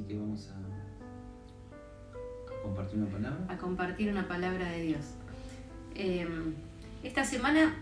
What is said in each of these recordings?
Así que vamos a compartir una palabra. A compartir una palabra de Dios. Esta semana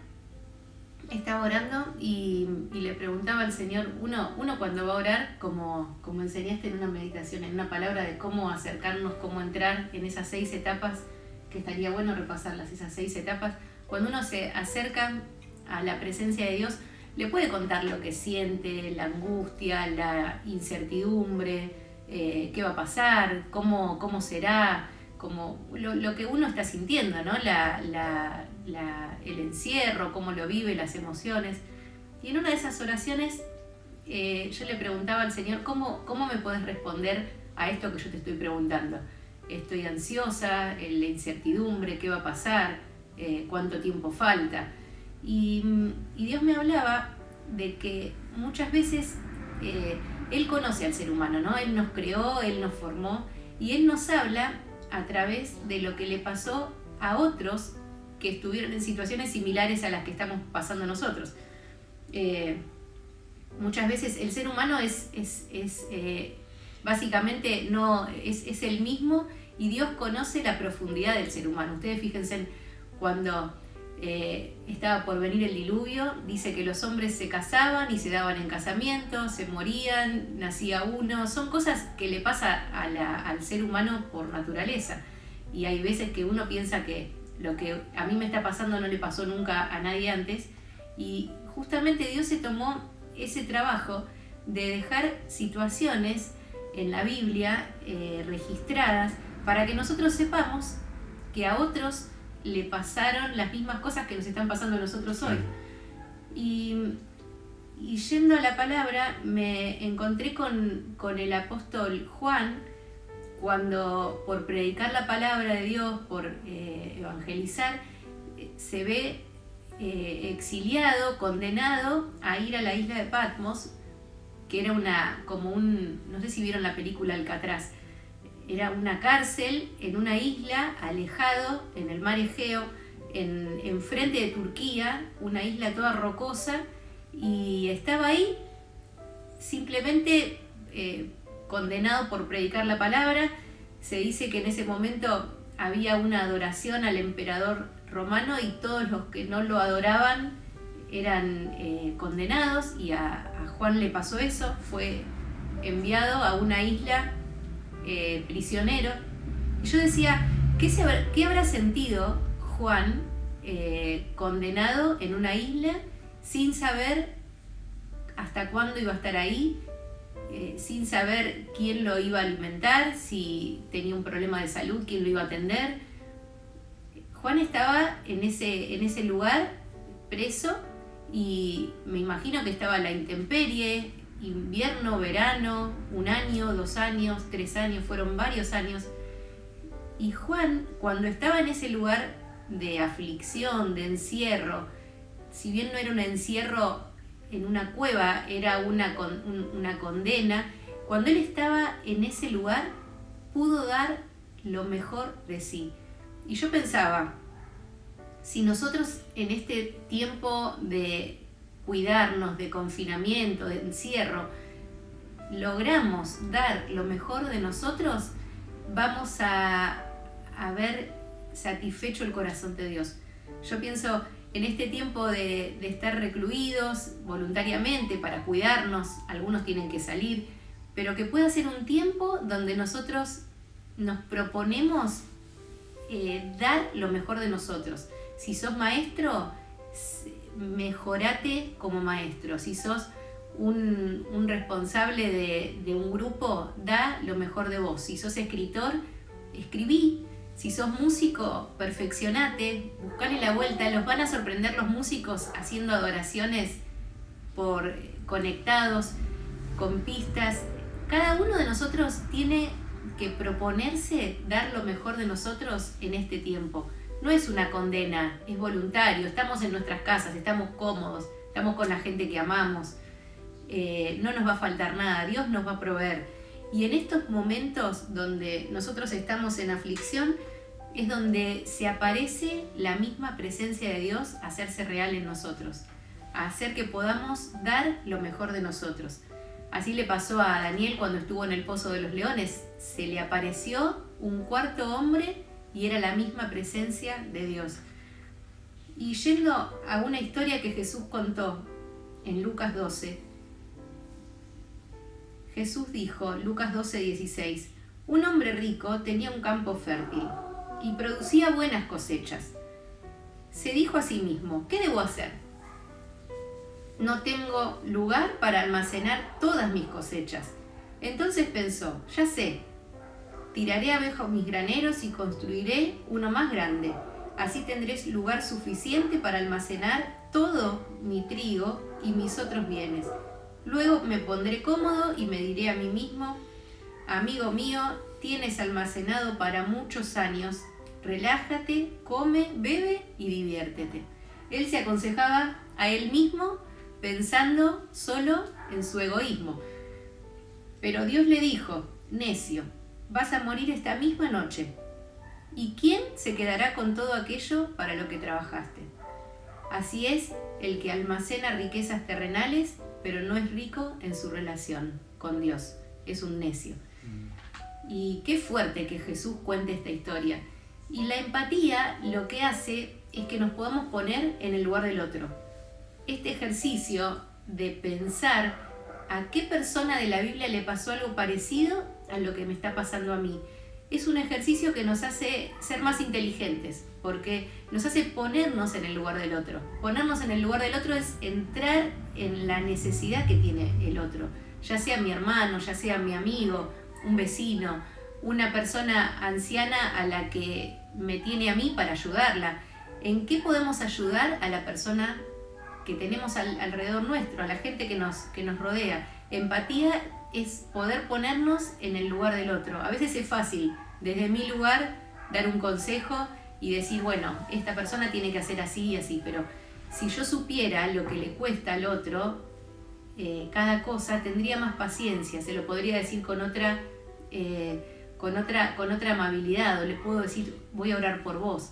estaba orando y le preguntaba al Señor, uno cuando va a orar, como enseñaste en una meditación, en una palabra de cómo acercarnos, cómo entrar en esas 6 etapas, que estaría bueno repasarlas, esas 6 etapas. Cuando uno se acerca a la presencia de Dios, le puede contar lo que siente, la angustia, la incertidumbre, qué va a pasar, cómo será, como lo que uno está sintiendo, ¿no? El encierro, cómo lo vive, las emociones. Y en una de esas oraciones yo le preguntaba al Señor, ¿cómo me podés responder a esto que yo te estoy preguntando? Estoy ansiosa, la incertidumbre, qué va a pasar, cuánto tiempo falta. Y Dios me hablaba de que muchas veces Él conoce al ser humano, ¿no? Él nos creó, Él nos formó y Él nos habla a través de lo que le pasó a otros que estuvieron en situaciones similares a las que estamos pasando nosotros. Muchas veces el ser humano básicamente no es el mismo y Dios conoce la profundidad del ser humano. Ustedes fíjense cuando estaba por venir el diluvio, dice que los hombres se casaban y se daban en casamiento, se morían, nacía uno. Son cosas que le pasa al ser humano por naturaleza. Y hay veces que uno piensa que lo que a mí me está pasando no le pasó nunca a nadie antes. Y justamente Dios se tomó ese trabajo de dejar situaciones en la Biblia registradas para que nosotros sepamos que a otros le pasaron las mismas cosas que nos están pasando a nosotros hoy. Y yendo a la palabra me encontré con el apóstol Juan, cuando por predicar la palabra de Dios, por evangelizar, se ve exiliado, condenado a ir a la isla de Patmos, que era no sé si vieron la película Alcatraz, era una cárcel en una isla, alejado en el mar Egeo, enfrente de Turquía, una isla toda rocosa, y estaba ahí simplemente condenado por predicar la palabra. Se dice que en ese momento había una adoración al emperador romano y todos los que no lo adoraban eran condenados, y a Juan le pasó eso, fue enviado a una isla prisionero. Y yo decía, ¿qué habrá sentido Juan condenado en una isla sin saber hasta cuándo iba a estar ahí, sin saber quién lo iba a alimentar, si tenía un problema de salud, quién lo iba a atender? Juan estaba en ese lugar preso, y me imagino que estaba a la intemperie, invierno, verano, 1 año, 2 años, 3 años, fueron varios años. Y Juan, cuando estaba en ese lugar de aflicción, de encierro, si bien no era un encierro en una cueva, era una condena, cuando él estaba en ese lugar, pudo dar lo mejor de sí. Y yo pensaba, si nosotros en este tiempo de cuidarnos, de confinamiento, de encierro, logramos dar lo mejor de nosotros, vamos a ver satisfecho el corazón de Dios. Yo pienso en este tiempo de estar recluidos voluntariamente para cuidarnos, algunos tienen que salir, pero que pueda ser un tiempo donde nosotros nos proponemos dar lo mejor de nosotros. Si sos maestro, mejorate como maestro. Si sos un responsable de un grupo, da lo mejor de vos. Si sos escritor, escribí. Si sos músico, perfeccionate, buscale la vuelta. Los van a sorprender los músicos haciendo adoraciones conectados, con pistas. Cada uno de nosotros tiene que proponerse dar lo mejor de nosotros en este tiempo. No es una condena, es voluntario. Estamos en nuestras casas, estamos cómodos, estamos con la gente que amamos. No nos va a faltar nada, Dios nos va a proveer. Y en estos momentos donde nosotros estamos en aflicción, es donde se aparece la misma presencia de Dios a hacerse real en nosotros, a hacer que podamos dar lo mejor de nosotros. Así le pasó a Daniel cuando estuvo en el pozo de los leones. Se le apareció un cuarto hombre y era la misma presencia de Dios. Y yendo a una historia que Jesús contó en Lucas 12, Jesús dijo, Lucas 12:16, un hombre rico tenía un campo fértil y producía buenas cosechas. Se dijo a sí mismo, ¿qué debo hacer? No tengo lugar para almacenar todas mis cosechas. Entonces pensó, ya sé, tiraré abajo mis graneros y construiré uno más grande. Así tendré lugar suficiente para almacenar todo mi trigo y mis otros bienes. Luego me pondré cómodo y me diré a mí mismo, amigo mío, tienes almacenado para muchos años. Relájate, come, bebe y diviértete. Él se aconsejaba a él mismo pensando solo en su egoísmo. Pero Dios le dijo, necio, vas a morir esta misma noche. ¿Y quién se quedará con todo aquello para lo que trabajaste? Así es el que almacena riquezas terrenales, pero no es rico en su relación con Dios. Es un necio. Y qué fuerte que Jesús cuente esta historia. Y la empatía lo que hace es que nos podamos poner en el lugar del otro. Este ejercicio de pensar a qué persona de la Biblia le pasó algo parecido a lo que me está pasando a mí, es un ejercicio que nos hace ser más inteligentes, porque nos hace ponernos en el lugar del otro. Ponernos en el lugar del otro es entrar en la necesidad que tiene el otro, ya sea mi hermano, ya sea mi amigo, un vecino, una persona anciana a la que me tiene a mí para ayudarla. ¿En qué podemos ayudar a la persona que tenemos alrededor nuestro, a la gente que nos rodea? Empatía es poder ponernos en el lugar del otro. A veces es fácil, desde mi lugar, dar un consejo y decir, bueno, esta persona tiene que hacer así y así, pero si yo supiera lo que le cuesta al otro, cada cosa, tendría más paciencia, se lo podría decir con otra amabilidad, o le puedo decir, voy a orar por vos.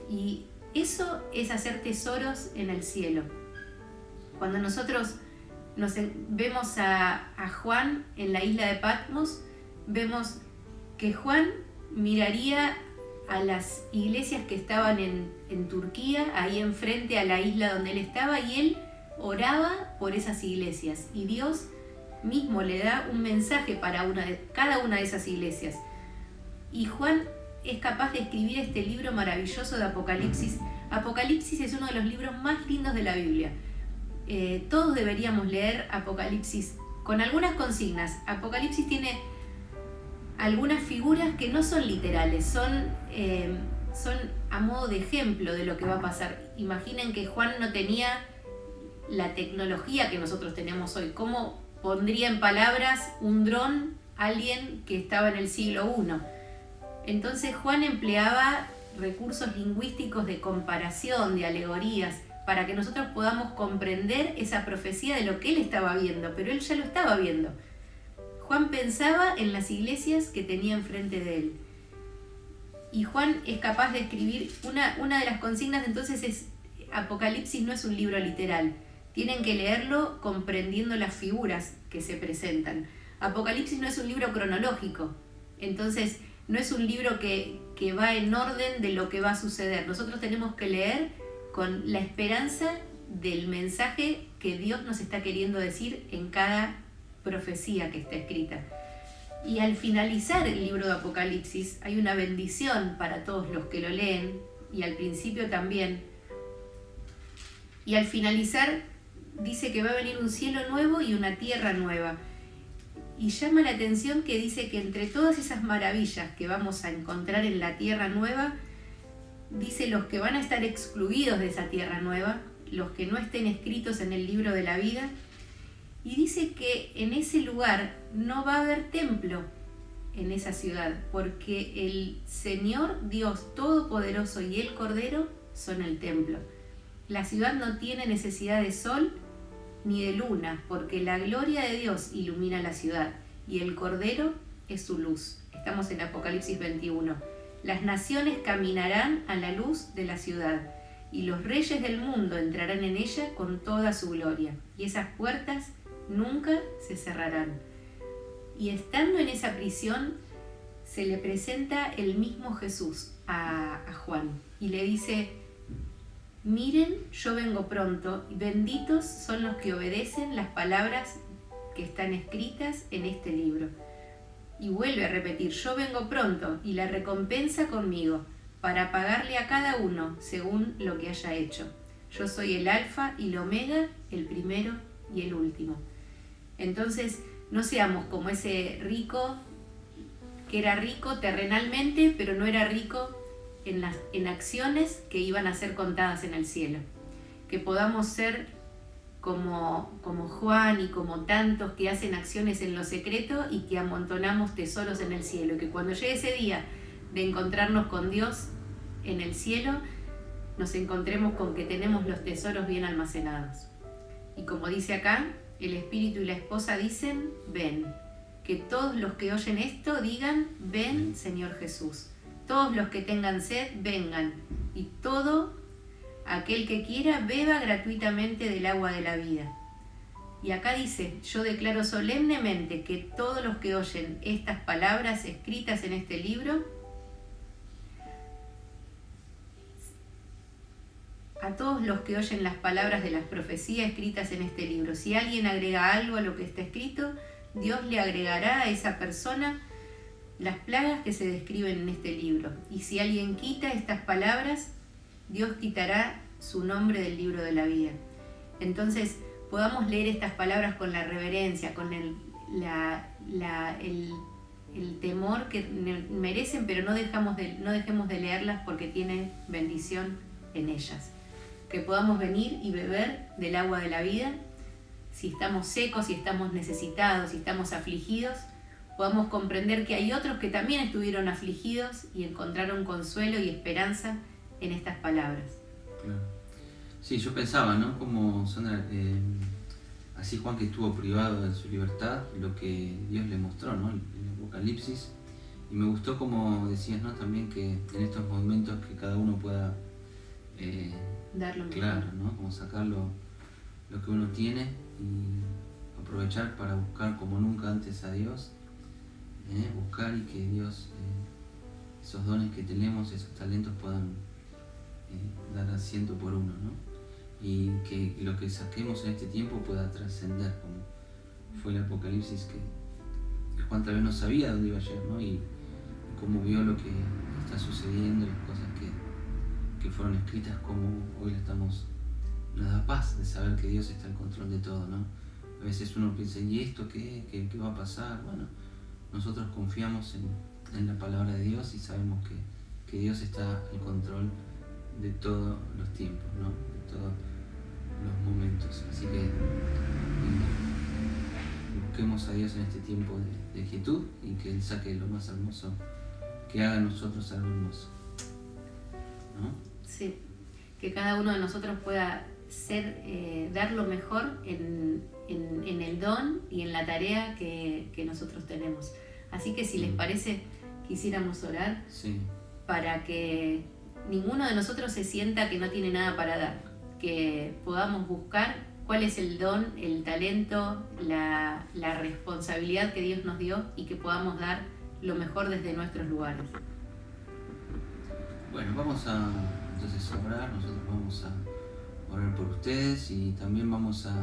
Y eso es hacer tesoros en el cielo. Cuando nosotros vemos a Juan en la isla de Patmos, vemos que Juan miraría a las iglesias que estaban en Turquía, ahí enfrente a la isla donde él estaba, y él oraba por esas iglesias. Y Dios mismo le da un mensaje para cada una de esas iglesias. Y Juan es capaz de escribir este libro maravilloso de Apocalipsis. Apocalipsis es uno de los libros más lindos de la Biblia. Todos deberíamos leer Apocalipsis con algunas consignas. Apocalipsis tiene algunas figuras que no son literales, son a modo de ejemplo de lo que va a pasar. Imaginen que Juan no tenía la tecnología que nosotros tenemos hoy. ¿Cómo pondría en palabras un dron alguien que estaba en el siglo I? Entonces Juan empleaba recursos lingüísticos de comparación, de alegorías, para que nosotros podamos comprender esa profecía de lo que él estaba viendo, pero él ya lo estaba viendo. Juan pensaba en las iglesias que tenía enfrente de él. Y Juan es capaz de escribir, una de las consignas entonces es, Apocalipsis no es un libro literal, tienen que leerlo comprendiendo las figuras que se presentan. Apocalipsis no es un libro cronológico, entonces no es un libro que va en orden de lo que va a suceder. Nosotros tenemos que leer con la esperanza del mensaje que Dios nos está queriendo decir en cada profecía que está escrita. Y al finalizar el libro de Apocalipsis hay una bendición para todos los que lo leen, y al principio también. Y al finalizar dice que va a venir un cielo nuevo y una tierra nueva. Y llama la atención que dice que entre todas esas maravillas que vamos a encontrar en la tierra nueva, dice los que van a estar excluidos de esa tierra nueva, los que no estén escritos en el libro de la vida, y dice que en ese lugar no va a haber templo en esa ciudad, porque el Señor Dios Todopoderoso y el Cordero son el templo. La ciudad no tiene necesidad de sol ni de luna, porque la gloria de Dios ilumina la ciudad y el Cordero es su luz. Estamos en Apocalipsis 21. Las naciones caminarán a la luz de la ciudad y los reyes del mundo entrarán en ella con toda su gloria. Y esas puertas nunca se cerrarán. Y estando en esa prisión, se le presenta el mismo Jesús a Juan y le dice: miren, yo vengo pronto, y benditos son los que obedecen las palabras que están escritas en este libro. Y vuelve a repetir: yo vengo pronto, y la recompensa conmigo, para pagarle a cada uno según lo que haya hecho. Yo soy el Alfa y el Omega, el primero y el último. Entonces, no seamos como ese rico que era rico terrenalmente, pero no era rico en acciones que iban a ser contadas en el cielo. Que podamos ser como Juan y como tantos que hacen acciones en lo secreto y que amontonamos tesoros en el cielo. Que cuando llegue ese día de encontrarnos con Dios en el cielo, nos encontremos con que tenemos los tesoros bien almacenados. Y como dice acá, el espíritu y la esposa dicen: ven. Que todos los que oyen esto digan: ven, Señor Jesús. Todos los que tengan sed, vengan. Y todo aquel que quiera, beba gratuitamente del agua de la vida. Y acá dice: yo declaro solemnemente que todos los que oyen estas palabras escritas en este libro, a todos los que oyen las palabras de las profecías escritas en este libro, si alguien agrega algo a lo que está escrito, Dios le agregará a esa persona las plagas que se describen en este libro. Y si alguien quita estas palabras, Dios quitará su nombre del libro de la vida. Entonces, podamos leer estas palabras con la reverencia, con el temor que merecen, pero no dejemos de leerlas porque tienen bendición en ellas. Que podamos venir y beber del agua de la vida. Si estamos secos, si estamos necesitados, si estamos afligidos, podamos comprender que hay otros que también estuvieron afligidos y encontraron consuelo y esperanza en estas palabras. Claro. Sí, yo pensaba, ¿no? Como Sandra, así Juan, que estuvo privado de su libertad, lo que Dios le mostró, ¿no? El Apocalipsis. Y me gustó, como decías, ¿no? También que en estos momentos que cada uno pueda darlo mejor. Claro, ¿no? Como sacar lo que uno tiene y aprovechar para buscar como nunca antes a Dios, buscar y que Dios, esos dones que tenemos, esos talentos puedan dar asiento por uno, ¿no? Y que lo que saquemos en este tiempo pueda trascender, como fue el Apocalipsis, que Juan tal vez no sabía dónde iba a llegar, ¿no? Y cómo vio lo que está sucediendo, las cosas que fueron escritas, como hoy estamos. Nos da paz de saber que Dios está en control de todo, ¿no? A veces uno piensa: ¿y esto qué va a pasar? Bueno, nosotros confiamos en la palabra de Dios y sabemos que Dios está en control de todos los tiempos, ¿no? De todos los momentos. Así que busquemos a Dios en este tiempo de quietud y que Él saque lo más hermoso, que haga en nosotros algo hermoso, ¿no? Sí, que cada uno de nosotros pueda dar lo mejor en el don y en la tarea que nosotros tenemos. Así que si les parece, quisiéramos orar, sí, para que ninguno de nosotros se sienta que no tiene nada para dar, que podamos buscar cuál es el don, el talento, la responsabilidad que Dios nos dio y que podamos dar lo mejor desde nuestros lugares. Bueno, vamos a entonces orar. Nosotros vamos a orar por ustedes y también vamos a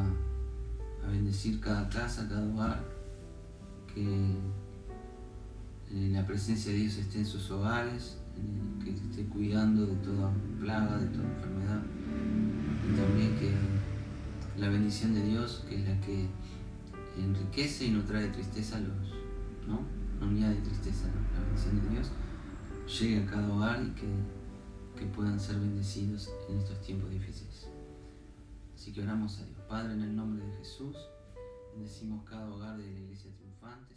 bendecir cada casa, cada hogar, que la presencia de Dios esté en sus hogares, que esté cuidando de toda plaga, de toda enfermedad, y también que la bendición de Dios, que es la que enriquece y no trae tristeza no añade tristeza, ¿no? La bendición de Dios llegue a cada hogar y que puedan ser bendecidos en estos tiempos difíciles. Así que oramos a Dios. Padre, en el nombre de Jesús, bendecimos cada hogar de la Iglesia Triunfante.